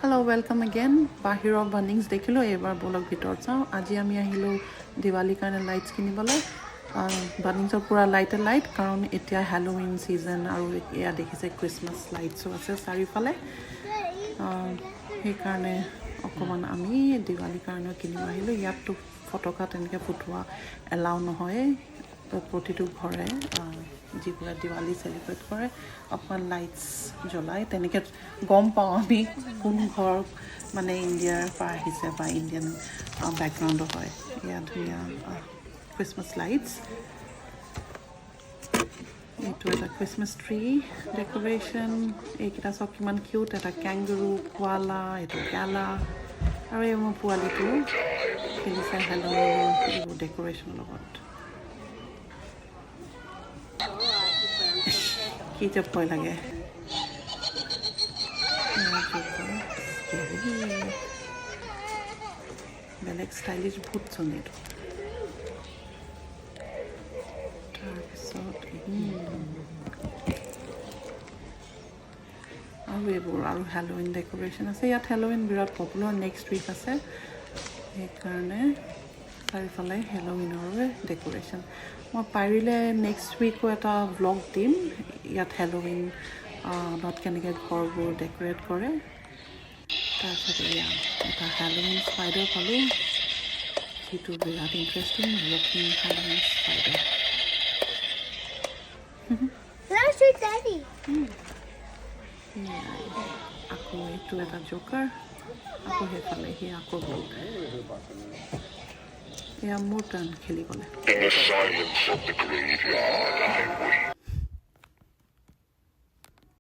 Hello, welcome again. Bahiro Bunnings dekhilo ebar bolok bhitor chao. Aji ami ahilo Diwali karone lights kinibole. Bunnings or pura light karon etia Halloween season aru eya dekhise Christmas lights so ase sari phale. He karone okoman ami Diwali karone kiniba ahilo yat to photoka tenke futwa allow nohoy. প্ৰতিটো ঘৰে যিবোৰে Diwali celebrate কৰে অকমান lights জ্বলাই তেনেকে গম পাওঁ আমি কোন ঘৰ মানে ইণ্ডিয়াৰ পৰা আহিছে বা ইণ্ডিয়ান বেকগ্ৰাউণ্ড হয় ইয়া ধুনীয়া ক্ৰিসমাস লাইটস এইটো এটা ক্ৰিসমাস ট্ৰী ডেকোৰেশ্যন এইকেইটা চব কিমান কিউট এটা কেংগুৰু কোৱালা এইটো গালা আৰু এই মোৰ পোৱালিটো খেলিছে হেলোৱিনৰ ডেকোৰেশ্যনৰ লগত কি যে ভয় লাগে বেলেগ ষ্টাইলিছ ভূত চোন এইটো তাৰপিছত আৰু এইবোৰ আৰু হেলোৱিন ডেকোৰেশ্যন আছে ইয়াত হেলোৱিন বিৰাট পপুলাৰ নেক্সট উইক আছে সেইকাৰণে চাৰিওফালে হেলোৱিনৰে ডেকোৰেশ্যন মই পাৰিলে নেক্সট উইকো এটা ব্লগ দিম ইয়াত হেলোৱিন নত কেনেকৈ ঘৰবোৰ ডেকোৰেট কৰে তাৰপিছত এয়া এটা হেলোৱিন স্পাইডাৰ পালোঁ যিটো বিৰাট ইণ্টাৰেষ্টিং ৱকিং হেলোৱিন স্পাইডাৰ আকৌ এইটো এটা জোকাৰ আকৌ সেইফালে সি আকৌ গ'ল এয়া মোৰ টাৰ্ণ খেলিবলৈ